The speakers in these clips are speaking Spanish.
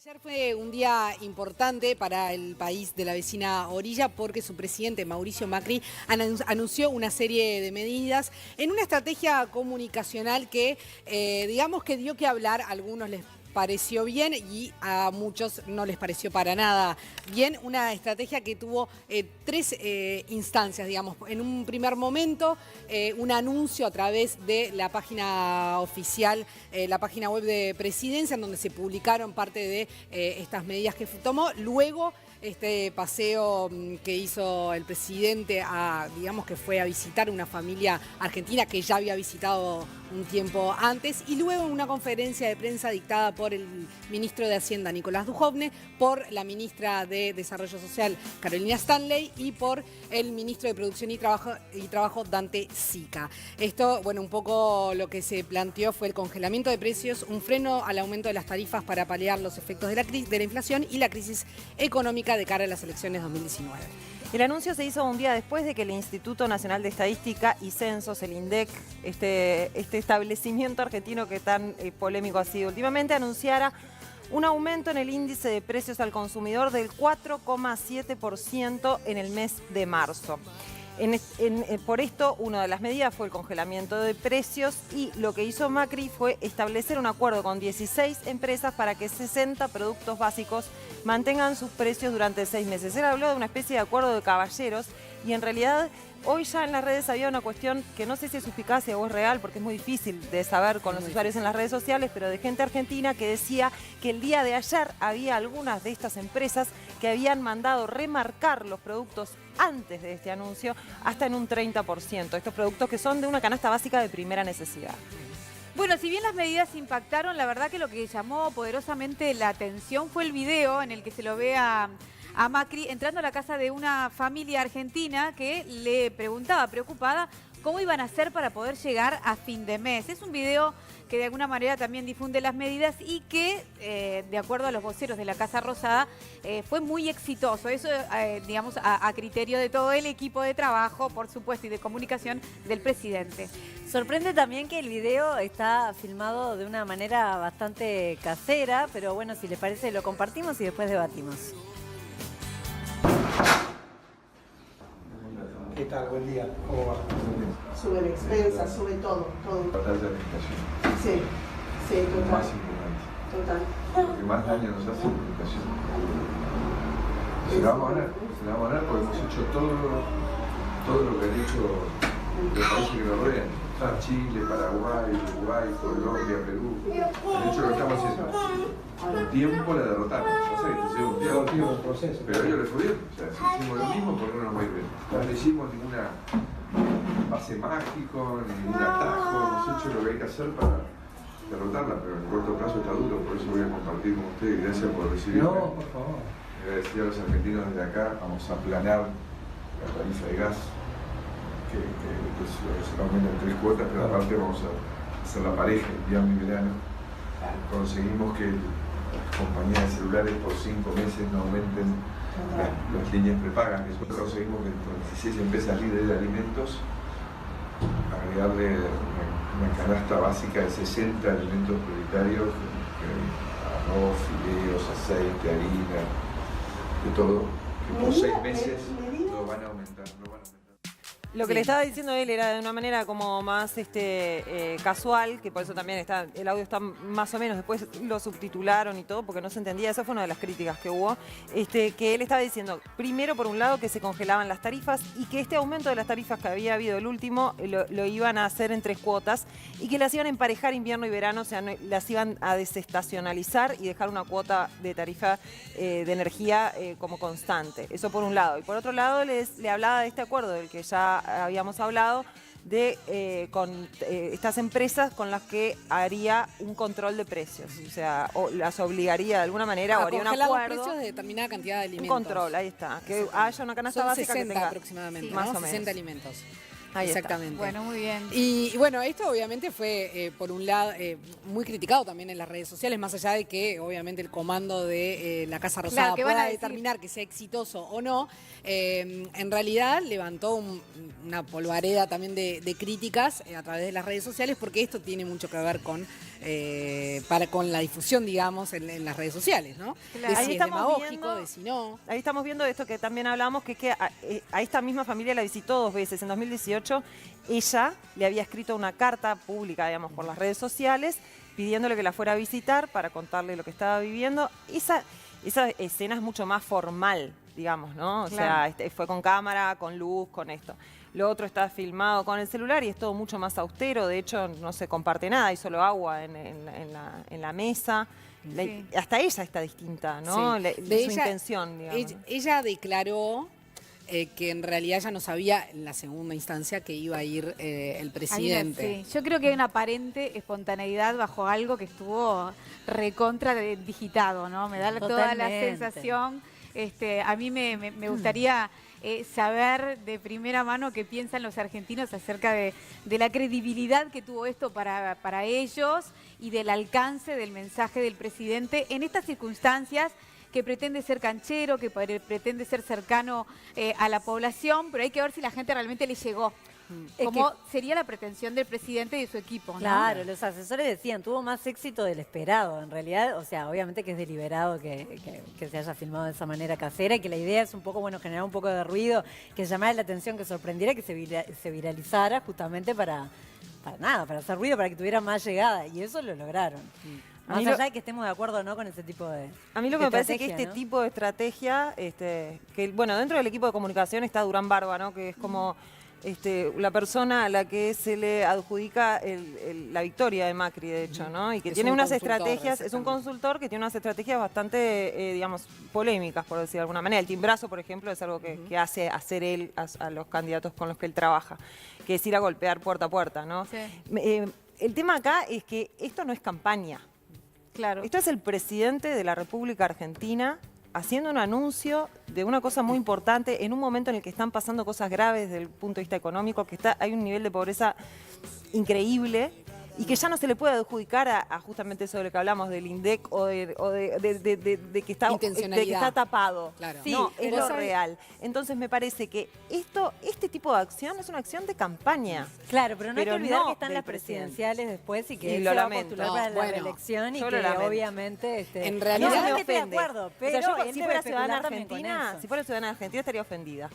Ayer fue un día importante para el país de la vecina orilla porque su presidente, Mauricio Macri, anunció una serie de medidas en una estrategia comunicacional que, digamos que dio que hablar. A algunos les pareció bien y a muchos no les pareció para nada bien. Una estrategia que tuvo tres instancias, digamos. En un primer momento, un anuncio a través de la página oficial, la página web de Presidencia, en donde se publicaron parte de estas medidas que tomó. Luego, este paseo que hizo el presidente, digamos que fue a visitar una familia argentina que ya había visitado un tiempo antes, y luego una conferencia de prensa dictada por el ministro de Hacienda, Nicolás Dujovne, por la ministra de Desarrollo Social, Carolina Stanley, y por el ministro de Producción y Trabajo, Dante Sica. Esto, bueno, un poco lo que se planteó fue el congelamiento de precios, un freno al aumento de las tarifas para paliar los efectos de la inflación y la crisis económica de cara a las elecciones 2019. El anuncio se hizo un día después de que el Instituto Nacional de Estadística y Censos, el INDEC, este establecimiento argentino que tan polémico ha sido últimamente, anunciara un aumento en el índice de precios al consumidor del 4,7% en el mes de marzo. Por esto, una de las medidas fue el congelamiento de precios, y lo que hizo Macri fue establecer un acuerdo con 16 empresas para que 60 productos básicos mantengan sus precios durante 6 meses. Él habló de una especie de acuerdo de caballeros, y en realidad hoy ya en las redes había una cuestión que no sé si es suspicacia o es real, porque es muy difícil de saber con los usuarios en las redes sociales, pero de gente argentina que decía que el día de ayer había algunas de estas empresas que habían mandado remarcar los productos antes de este anuncio hasta en un 30%. Estos productos que son de una canasta básica de primera necesidad. Bueno, si bien las medidas impactaron, la verdad que lo que llamó poderosamente la atención fue el video en el que se lo ve a Macri entrando a la casa de una familia argentina que le preguntaba, preocupada, cómo iban a hacer para poder llegar a fin de mes. Es un video que de alguna manera también difunde las medidas y que, de acuerdo a los voceros de la Casa Rosada, fue muy exitoso. Eso, digamos, a criterio de todo el equipo de trabajo, por supuesto, y de comunicación del presidente. Sorprende también que el video está filmado de una manera bastante casera, pero bueno, si les parece lo compartimos y después debatimos. ¿Qué tal? Buen día. ¿Cómo va? Sube la expensa, sube todo. Tratar de aplicación. Sí, Lo total. más importante. Total. Lo que más daño nos hace es la aplicación. Se la vamos a ganar porque hemos hecho todo lo que han hecho los países que nos rodean. Chile, Paraguay, Uruguay, Colombia, Perú. Han hecho lo que estamos haciendo. Un tiempo la derrotaron. No sé, hicieron un tiempo, proceso. pero ellos les fue bien. O sea, si hicimos lo mismo, ¿por qué no nos va a ir bien? No hicimos ninguna pase mágico, ningún atajo. Hemos hecho lo que hay que hacer para derrotarla, pero en el corto plazo está duro. Por eso voy a compartir con ustedes. Gracias por recibirme. No, por favor. Agradecer a los argentinos desde acá. Vamos a aplanar la tarifa de gas, que se aumenta en 3 cuotas, pero aparte vamos a hacer la pareja, invierno y verano. Conseguimos que las compañías de celulares por 5 meses no aumenten las líneas prepagas. Nosotros conseguimos que con 16 empresas líderes de alimentos agregarle una canasta básica de 60 alimentos prioritarios, arroz, fideos, aceite, harina, de todo, que por 6 meses no van a aumentar. Lo que le estaba diciendo él era de una manera como más casual, que por eso también el audio está más o menos, después lo subtitularon y todo, porque no se entendía. Esa fue una de las críticas que hubo, que él estaba diciendo, primero, por un lado, que se congelaban las tarifas y que este aumento de las tarifas que había habido, el último, lo iban a hacer en 3 cuotas y que las iban a emparejar invierno y verano, o sea, las iban a desestacionalizar y dejar una cuota de tarifa de energía como constante. Eso por un lado. Y por otro lado, le hablaba de este acuerdo del que ya habíamos hablado, con estas empresas con las que haría un control de precios, o sea, las obligaría de alguna manera, o haría un acuerdo. Los precios de determinada cantidad de alimentos. Un control, ahí está, que haya una canasta básica 60 que tenga aproximadamente, sí, ¿no? más o menos. 60 alimentos. Ahí exactamente. Está. Bueno, muy bien. Y bueno, esto obviamente fue, por un lado, muy criticado también en las redes sociales, más allá de que obviamente el comando de la Casa Rosada pueda determinar que sea exitoso o no. En realidad levantó una polvareda también de críticas a través de las redes sociales, porque esto tiene mucho que ver con con la difusión, digamos, en las redes sociales, ¿no? Claro. De Ahí si es estamos demagógico, viendo- de si no. Ahí estamos viendo esto que también hablamos, que es que a esta misma familia la visitó 2 veces. En 2018 ella le había escrito una carta pública, digamos, por las redes sociales, pidiéndole que la fuera a visitar para contarle lo que estaba viviendo. Esa escena es mucho más formal, digamos, ¿no? O Claro. sea, fue con cámara, con luz, con esto. Lo otro está filmado con el celular y es todo mucho más austero. De hecho, no se comparte nada, hay solo agua en la mesa. Sí. Hasta ella está distinta, ¿no? Sí. Su intención, digamos. Ella declaró que en realidad ya no sabía en la segunda instancia que iba a ir el presidente. Sí. Yo creo que hay una aparente espontaneidad bajo algo que estuvo recontra digitado, ¿no? Me da toda la Totalmente. sensación. A mí me gustaría saber de primera mano qué piensan los argentinos acerca de la credibilidad que tuvo esto para ellos y del alcance del mensaje del presidente en estas circunstancias, que pretende ser canchero, que pretende ser cercano a la población, pero hay que ver si la gente realmente le llegó. Es Como sería la pretensión del presidente y de su equipo, ¿no? Claro, los asesores decían, tuvo más éxito del esperado. En realidad, o sea, obviamente que es deliberado que se haya filmado de esa manera casera y que la idea es un poco, bueno, generar un poco de ruido, que llamara la atención, que sorprendiera, que se viralizara justamente para hacer ruido, para que tuviera más llegada. Y eso lo lograron. A Más mí allá de que estemos de acuerdo o no con ese tipo de A mí lo que me parece que estrategia, este ¿no? tipo de estrategia, que bueno, dentro del equipo de comunicación está Durán Barba, ¿no? Que es como la persona a la que se le adjudica la victoria de Macri, de hecho, ¿no? Y que Es tiene un unas consultor, estrategias, es un exactamente. consultor que tiene unas estrategias bastante, digamos, polémicas, por decir de alguna manera. El timbrazo, por ejemplo, es algo que hace hacer él a los candidatos con los que él trabaja, que es ir a golpear puerta a puerta, ¿no? Sí. El tema acá es que esto no es campaña. Claro. Esto es el presidente de la República Argentina haciendo un anuncio de una cosa muy importante en un momento en el que están pasando cosas graves desde el punto de vista económico, que hay un nivel de pobreza increíble y que ya no se le puede adjudicar a justamente eso de lo que hablamos del INDEC o de que está tapado. Claro. Sí, no, Sí, es vos lo sabés- real. Entonces me parece que este tipo de acción es una acción de campaña. Claro, pero no hay que Pero olvidar no que están del las presidente. presidenciales después y que Y él lo se va a lamento. postular No, para la bueno, reelección y yo que lo lamento. obviamente... En realidad no, me es que estoy de ofende. acuerdo, O sea, pero yo, él si debe fuera ciudadana especular también con argentina, eso. si fuera ciudadana argentina estaría ofendida.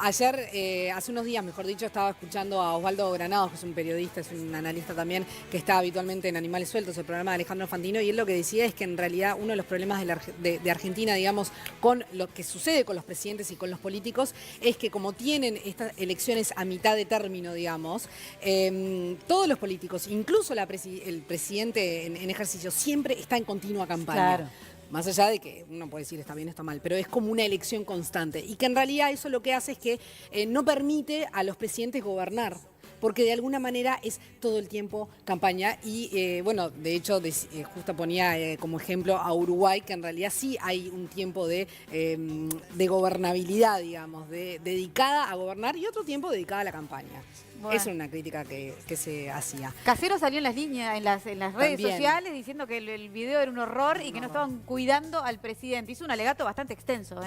Ayer, hace unos días, mejor dicho, estaba escuchando a Osvaldo Granados, que es un periodista, es un analista también, que está habitualmente en Animales Sueltos, el programa de Alejandro Fantino, y él lo que decía es que en realidad uno de los problemas de Argentina, digamos, con lo que sucede con los presidentes y con los políticos, es que como tienen estas elecciones a mitad de término, digamos, todos los políticos, incluso el presidente en ejercicio, siempre está en continua campaña. Claro. Más allá de que uno puede decir está bien, está mal, pero es como una elección constante. Y que en realidad eso lo que hace es que no permite a los presidentes gobernar. Porque de alguna manera es todo el tiempo campaña. Y bueno, de hecho, justo ponía como ejemplo a Uruguay, que en realidad sí hay un tiempo de gobernabilidad, digamos, dedicada a gobernar y otro tiempo dedicada a la campaña. Bueno. Esa es una crítica que se hacía. Casero salió en las líneas, en las redes También. sociales, diciendo que el video era un horror y que no estaban cuidando al presidente. Hizo un alegato bastante extenso,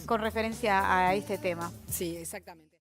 con referencia a este tema. Sí, exactamente.